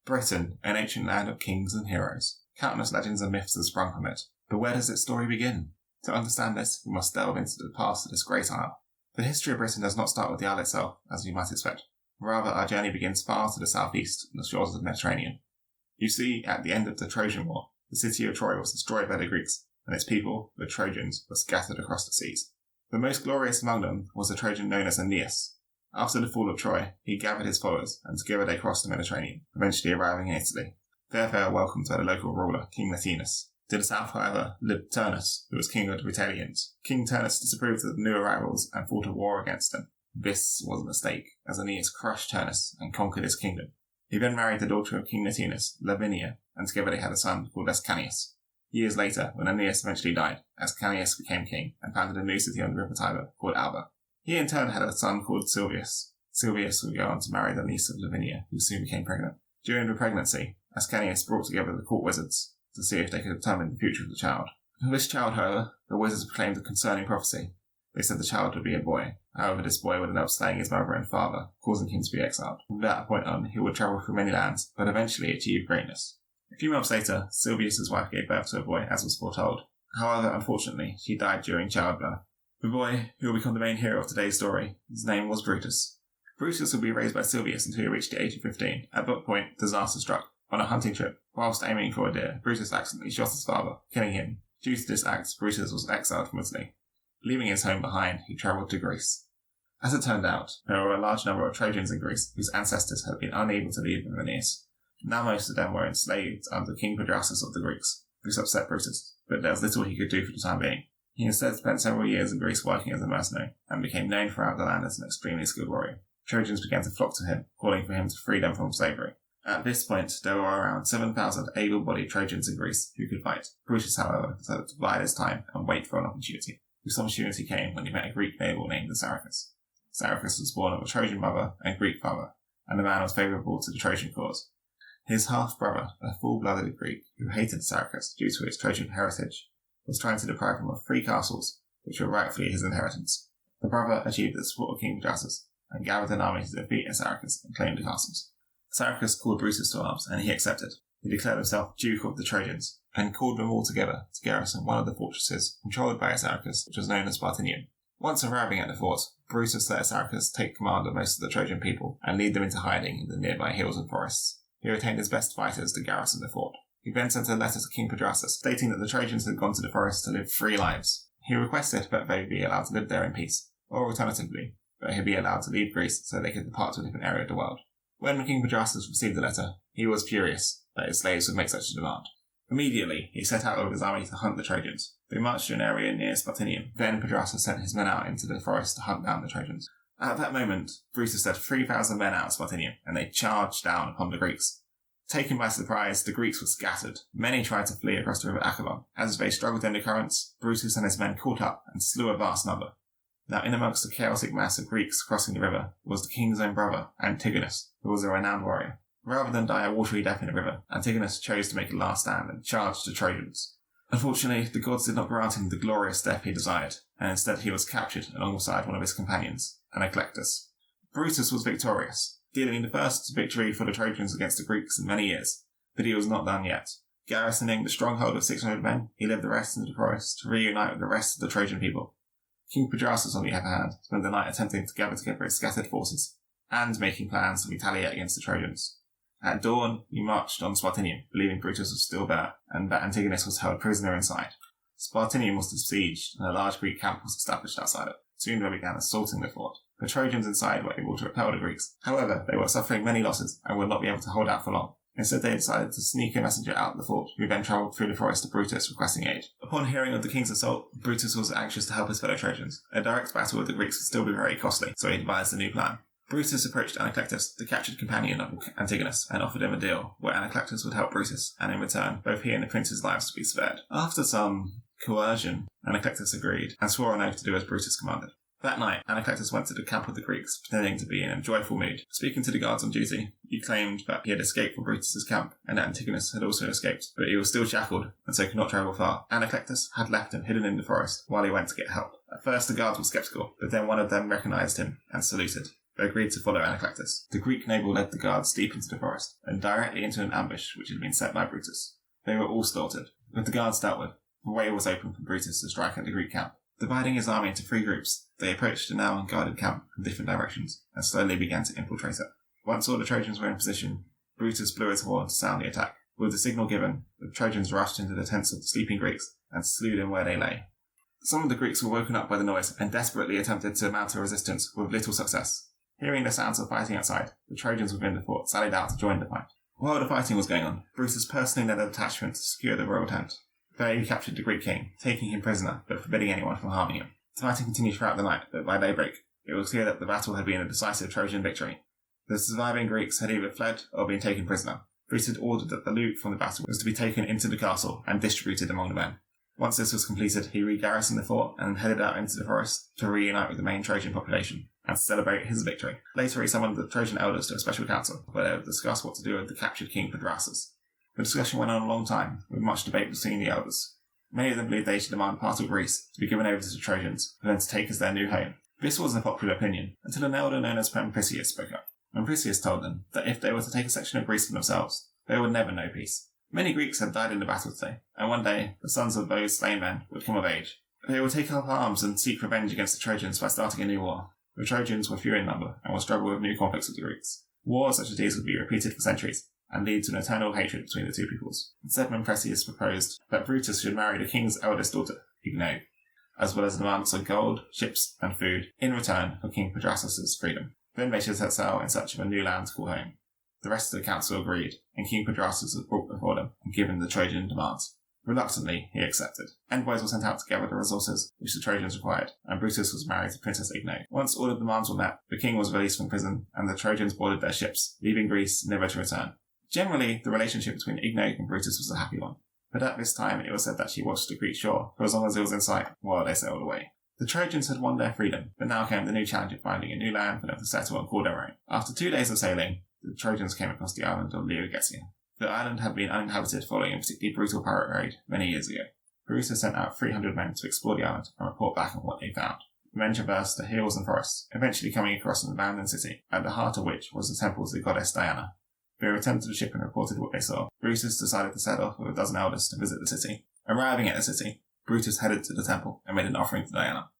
Britain, an ancient land of kings and heroes. Countless legends and myths have sprung from it. But where does its story begin? To understand this, we must delve into the past of this great isle. The history of Britain does not start with the isle itself, as you might expect. Rather, our journey begins far to the southeast, on the shores of the Mediterranean. You see, at the end of the Trojan War, the city of Troy was destroyed by the Greeks, and its people, the Trojans, were scattered across the seas. The most glorious among them was the Trojan known as Aeneas. After the fall of Troy, he gathered his followers, and together they crossed the Mediterranean, eventually arriving in Italy. There they were welcomed by the local ruler, King Latinus. To the south, however, lived Turnus, who was king of the Rutilians. King Turnus disapproved of the new arrivals and fought a war against them. This was a mistake, as Aeneas crushed Turnus and conquered his kingdom. He then married the daughter of King Latinus, Lavinia, and together they had a son called Ascanius. Years later, when Aeneas eventually died, Ascanius became king and founded a new city on the river Tiber called Alba. He in turn had a son called Silvius. Silvius would go on to marry the niece of Lavinia, who soon became pregnant. During the pregnancy, Ascanius brought together the court wizards to see if they could determine the future of the child. For this child, however, the wizards proclaimed a concerning prophecy. They said the child would be a boy. However, this boy would end up slaying his mother and father, causing him to be exiled. From that point on, he would travel through many lands, but eventually achieve greatness. A few months later, Silvius' wife gave birth to a boy, as was foretold. However, unfortunately, she died during childbirth. The boy, who will become the main hero of today's story, his name was Brutus. Brutus would be raised by Silvius until he reached the age of 15. At that point, disaster struck. On a hunting trip, whilst aiming for a deer, Brutus accidentally shot his father, killing him. Due to this act, Brutus was exiled from Italy. Leaving his home behind, he travelled to Greece. As it turned out, there were a large number of Trojans in Greece whose ancestors had been unable to leave Aeneas. Now most of them were enslaved under King Brutus of the Greeks. This upset Brutus, but there was little he could do for the time being. He instead spent several years in Greece working as a mercenary, and became known throughout the land as an extremely skilled warrior. Trojans began to flock to him, calling for him to free them from slavery. At this point, there were around 7,000 able-bodied Trojans in Greece who could fight. Brutus, however, decided to bide his time and wait for an opportunity. This opportunity came when he met a Greek noble named Assaracus. Assaracus was born of a Trojan mother and Greek father, and the man was favourable to the Trojan cause. His half-brother, a full-blooded Greek who hated Assaracus due to his Trojan heritage, was trying to deprive him of 3 castles, which were rightfully his inheritance. The brother achieved the support of King Brutus and gathered an army to defeat Assaracus and claim the castles. Assaracus called Brutus to arms, and he accepted. He declared himself Duke of the Trojans, and called them all together to garrison one of the fortresses controlled by Assaracus, which was known as Spartinium. Once arriving at the fort, Brutus let Assaracus take command of most of the Trojan people and lead them into hiding in the nearby hills and forests. He retained his best fighters to garrison the fort. He then sent a letter to King Brutus, stating that the Trojans had gone to the forest to live free lives. He requested that they be allowed to live there in peace, or alternatively, that he be allowed to leave Greece so they could depart to a different area of the world. When King Brutus received the letter, he was furious that his slaves would make such a demand. Immediately, he set out with his army to hunt the Trojans. They marched to an area near Spartinium. Then Brutus sent his men out into the forest to hunt down the Trojans. At that moment, Brutus led 3,000 men out of Spartinium, and they charged down upon the Greeks. Taken by surprise, the Greeks were scattered. Many tried to flee across the river Achelon. As they struggled in the currents, Brutus and his men caught up and slew a vast number. Now, in amongst the chaotic mass of Greeks crossing the river was the king's own brother, Antigonus, who was a renowned warrior. Rather than die a watery death in the river, Antigonus chose to make a last stand and charged the Trojans. Unfortunately, the gods did not grant him the glorious death he desired, and instead he was captured alongside one of his companions, Anaclectus. Brutus was victorious, dealing the first victory for the Trojans against the Greeks in many years, but he was not done yet. Garrisoning the stronghold of 600 men, he led the rest into the forest to reunite with the rest of the Trojan people. King Brutus, on the other hand, spent the night attempting to gather together his scattered forces, and making plans to retaliate against the Trojans. At dawn, he marched on Spartinium, believing Brutus was still there, and that Antigonus was held prisoner inside. Spartinium was besieged, and a large Greek camp was established outside it. Soon they began assaulting the fort. The Trojans inside were able to repel the Greeks. However, they were suffering many losses, and would not be able to hold out for long. Instead, they decided to sneak a messenger out of the fort, who then travelled through the forest to Brutus requesting aid. Upon hearing of the king's assault, Brutus was anxious to help his fellow Trojans. A direct battle with the Greeks would still be very costly, so he devised a new plan. Brutus approached Anaclectus, the captured companion of Antigonus, and offered him a deal where Anaclectus would help Brutus, and in return, both he and the prince's lives would be spared. After some coercion, Anaclectus agreed, and swore an oath to do as Brutus commanded. That night, Anaclectus went to the camp of the Greeks, pretending to be in a joyful mood. Speaking to the guards on duty, he claimed that he had escaped from Brutus's camp, and that Antigonus had also escaped, but he was still shackled, and so could not travel far. Anaclectus had left him hidden in the forest while he went to get help. At first, the guards were skeptical, but then one of them recognised him and saluted. They agreed to follow Anacletus. The Greek noble led the guards deep into the forest and directly into an ambush which had been set by Brutus. They were all slaughtered. With the guards dealt with, the way was open for Brutus to strike at the Greek camp. Dividing his army into 3 groups, they approached the now unguarded camp from different directions and slowly began to infiltrate it. Once all the Trojans were in position, Brutus blew his horn to sound the attack. With the signal given, the Trojans rushed into the tents of the sleeping Greeks and slew them where they lay. Some of the Greeks were woken up by the noise and desperately attempted to mount a resistance with little success. Hearing the sounds of fighting outside, the Trojans within the fort sallied out to join the fight. While the fighting was going on, Brutus personally led a detachment to secure the royal tent. There he captured the Greek king, taking him prisoner but forbidding anyone from harming him. The fighting continued throughout the night, but by daybreak, it was clear that the battle had been a decisive Trojan victory. The surviving Greeks had either fled or been taken prisoner. Brutus had ordered that the loot from the battle was to be taken into the castle and distributed among the men. Once this was completed, he re-garrisoned the fort and headed out into the forest to reunite with the main Trojan population and celebrate his victory. Later he summoned the Trojan elders to a special council where they would discuss what to do with the captured king Brutus. The discussion went on a long time, with much debate between the elders. Many of them believed they should demand part of Greece to be given over to the Trojans and then to take as their new home. This wasn't a popular opinion until an elder known as Mythic spoke up. Mythic told them that if they were to take a section of Greece for themselves, they would never know peace. Many Greeks had died in the battle today, and one day the sons of those slain men would come of age. They would take up arms and seek revenge against the Trojans by starting a new war. The Trojans were few in number and would struggle with new conflicts with the Greeks. Wars such as these would be repeated for centuries and lead to an eternal hatred between the two peoples. Instead, Mythic proposed that Brutus should marry the king's eldest daughter, Igno, as well as demands of gold, ships, and food in return for King Brutus' freedom. Then they should set sail in search of a new land to call home. The rest of the council agreed, and King Brutus was brought before them and given the Trojan demands. Reluctantly, he accepted. Envoys were sent out to gather the resources which the Trojans required, and Brutus was married to Princess Igno. Once all the demands were met, the king was released from prison, and the Trojans boarded their ships, leaving Greece never to return. Generally, the relationship between Igno and Brutus was a happy one, but at this time it was said that she watched the Greek shore for as long as it was in sight while they sailed away. The Trojans had won their freedom, but now came the new challenge of finding a new land for them to settle and call their own. After 2 days of sailing, the Trojans came across the island of Laodicea. The island had been uninhabited following a particularly brutal pirate raid many years ago. Brutus sent out 300 men to explore the island and report back on what they found. The men traversed the hills and forests, eventually coming across an abandoned city, at the heart of which was the temple to the goddess Diana. They returned to the ship and reported what they saw. Brutus decided to set off with a dozen elders to visit the city. Arriving at the city, Brutus headed to the temple and made an offering to Diana.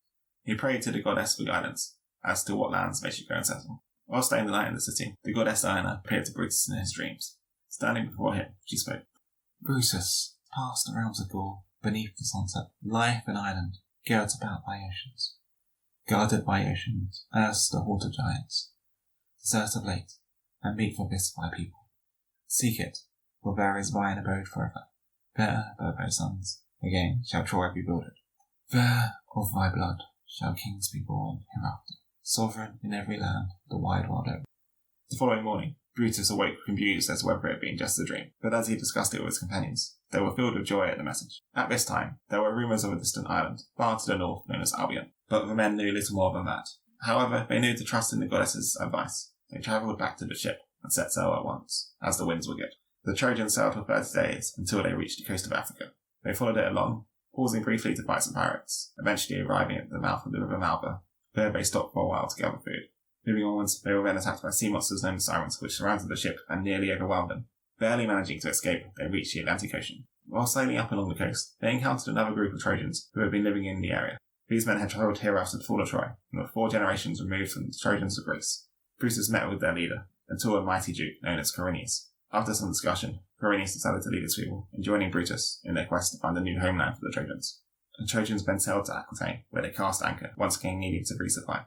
He prayed to the goddess for guidance as to what lands they should go and settle. While staying the night in the city, the goddess Diana appeared to Brutus in his dreams. Standing before him, she spoke. Brutus, past the realms of Gaul, beneath the sunset, lie an island, girt about by oceans. Guarded by oceans, as the haunt of giants. Desert of late, and meet for this by people. Seek it, for there is thine abode forever. There, by thy sons, again shall Troy be builded. There, of thy blood, shall kings be born hereafter, sovereign in every land, the wide world over. The following morning, Brutus awoke confused as to whether it had been just a dream, but as he discussed it with his companions, they were filled with joy at the message. At this time, there were rumours of a distant island, far to the north, known as Albion, but the men knew little more than that. However, they knew to trust in the goddess's advice. They travelled back to the ship and set sail at once, as the winds were good. The Trojans sailed for 30 days until they reached the coast of Africa. They followed it along, pausing briefly to fight some pirates, eventually arriving at the mouth of the river Malva. There they stopped for a while to gather food. Moving onwards, they were then attacked by sea monsters known as sirens, which surrounded the ship and nearly overwhelmed them. Barely managing to escape, they reached the Atlantic Ocean. While sailing up along the coast, they encountered another group of Trojans who had been living in the area. These men had travelled here after the fall of Troy, and were 4 generations removed from the Trojans of Greece. Brutus met with their leader, until a mighty duke known as Quirinius. After some discussion, Quirinius decided to lead his people in joining Brutus in their quest to find a new homeland for the Trojans. The Trojans then sailed to Aquitaine, where they cast anchor, once King needed to resupply.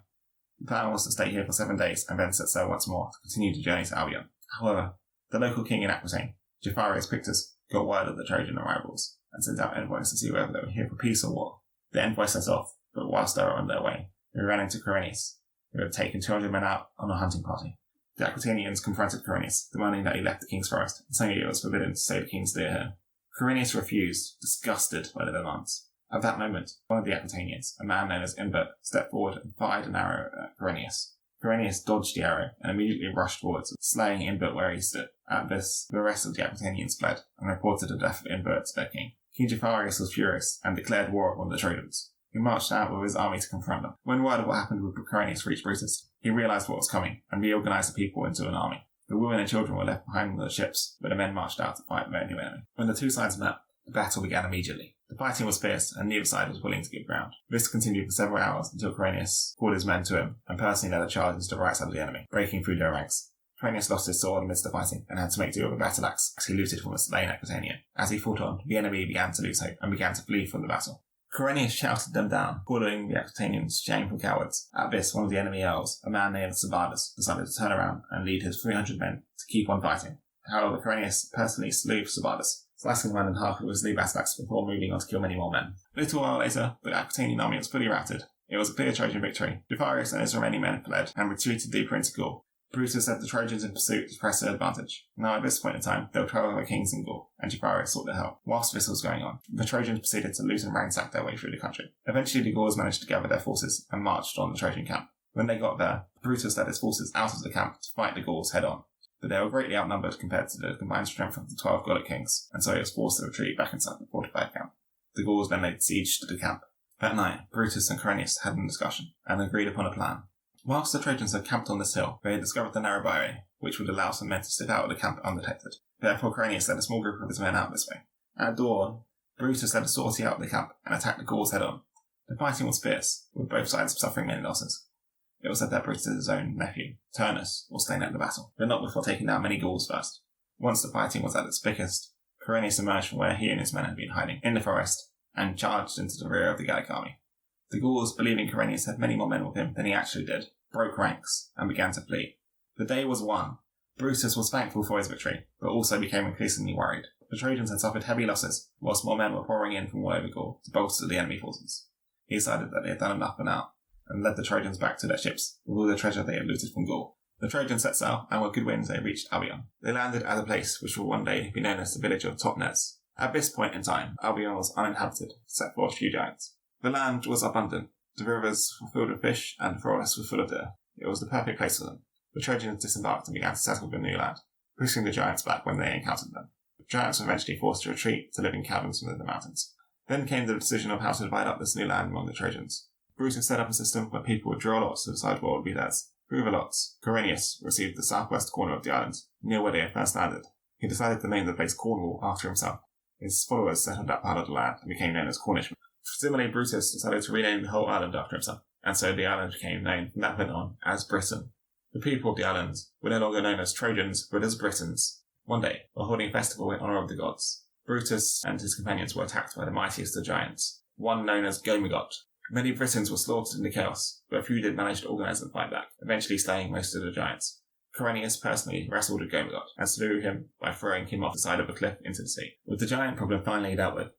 The plan was to stay here for 7 days and then set sail once more to continue the journey to Albion. However, the local king in Aquitaine, Geoffrey Pictus, got word of the Trojan arrivals and sent out envoys to see whether they were here for peace or war. The envoys set off, but whilst they were on their way, they ran into Quirinius, who had taken 200 men out on a hunting party. The Aquitanians confronted Quirinius, demanding that he left the king's forest, and saying it was forbidden to say the king's deer here. Quirinius refused, disgusted by the demands. At that moment, one of the Aquitanians, a man known as Imbert, stepped forward and fired an arrow at Quirinius. Quirinius dodged the arrow and immediately rushed forwards, slaying Imbert where he stood. At this, the rest of the Aquitanians fled and reported the death of Imbert to their king. King Geoffrey was furious and declared war upon the Trojans. He marched out with his army to confront them. When word of what happened with Bucranius reached Brutus, he realised what was coming and reorganised the people into an army. The women and children were left behind on the ships, but the men marched out to fight their new enemy. When the two sides met, the battle began immediately. The fighting was fierce, and neither side was willing to give ground. This continued for several hours until Bucranius called his men to him and personally led a charge into the right side of the enemy, breaking through their ranks. Bucranius lost his sword amidst the fighting and had to make do with a battle axe as he looted from a slain Aquitanian. As he fought on, the enemy began to lose hope and began to flee from the battle. Bucranius shouted them down, calling the Aquitanians shameful cowards. At this, one of the enemy earls, a man named Sabardus, decided to turn around and lead his 300 men to keep on fighting. However, Bucranius personally slew Sabardus, slicing the man in half with his new battle axe before moving on to kill many more men. A little while later, the Aquitanian army was fully routed. It was a clear Trojan victory. Geoffrey and his remaining men fled and retreated deeper into Gaul. Brutus led the Trojans in pursuit to press their advantage. Now at this point in time, there were 12 other kings in Gaul, and Geoffrey sought their help. Whilst this was going on, the Trojans proceeded to loot and ransack their way through the country. Eventually the Gauls managed to gather their forces and marched on the Trojan camp. When they got there, Brutus led his forces out of the camp to fight the Gauls head on. But they were greatly outnumbered compared to the combined strength of the 12 Gallic kings, and so he was forced to retreat back inside the fortified camp. The Gauls then laid siege to the camp. That night, Brutus and Bucranius had a discussion and agreed upon a plan. Whilst the Trojans had camped on this hill, they had discovered the narrow byway, which would allow some men to slip out of the camp undetected. Therefore, Bucranius led a small group of his men out this way. At dawn, Brutus led a sortie out of the camp and attacked the Gauls head on. The fighting was fierce, with both sides suffering many losses. It was said that Brutus' own nephew, Turnus, was slain at the battle, but not before taking down many Gauls first. Once the fighting was at its thickest, Bucranius emerged from where he and his men had been hiding, in the forest, and charged into the rear of the Gallic army. The Gauls, believing Bucranius had many more men with him than he actually did, broke ranks and began to flee. The day was won. Brutus was thankful for his victory, but also became increasingly worried. The Trojans had suffered heavy losses, whilst more men were pouring in from all over Gaul to bolster the enemy forces. He decided that they had done enough for now, and led the Trojans back to their ships with all the treasure they had looted from Gaul. The Trojans set sail, and with good winds they reached Albion. They landed at a place which will one day be known as the village of Totnes. At this point in time, Albion was uninhabited, except for a few giants. The land was abundant. The rivers were filled with fish, and the forests were full of deer. It was the perfect place for them. The Trojans disembarked and began to settle the new land, pushing the giants back when they encountered them. The giants were eventually forced to retreat to live in caverns within the mountains. Then came the decision of how to divide up this new land among the Trojans. Brutus set up a system where people would draw lots to decide what would be theirs. Through the lots, Bucranius received the southwest corner of the island, near where they had first landed. He decided to name the place Cornwall after himself. His followers settled that part of the land and became known as Cornishmen. Similarly, Brutus decided to rename the whole island after himself, and so the island became known from that point on as Britain. The people of the island were no longer known as Trojans, but as Britons. One day, while holding a festival in honour of the gods, Brutus and his companions were attacked by the mightiest of giants, one known as Gomegot. Many Britons were slaughtered in the chaos, but a few did manage to organise and fight back, eventually slaying most of the giants. Bucranius personally wrestled with Gomegot and slew him by throwing him off the side of a cliff into the sea. With the giant problem finally dealt with,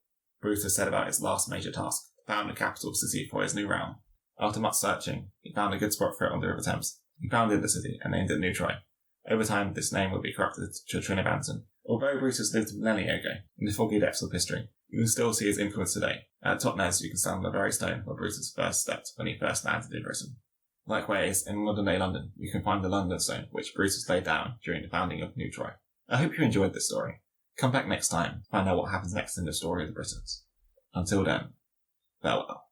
Brutus set about his last major task, to found a capital city for his new realm. After much searching, he found a good spot for it on the River Thames. He founded the city and named it New Troy. Over time, this name would be corrupted to Trinobanton. Although Brutus lived millennia ago, in the foggy depths of history, you can still see his influence today. At Totnes, you can stand on the very stone where Brutus first stepped when he first landed in Britain. Likewise, in modern-day London, you can find the London Stone, which Brutus laid down during the founding of New Troy. I hope you enjoyed this story. Come back next time to find out what happens next in the story of the Britons. Until then, farewell.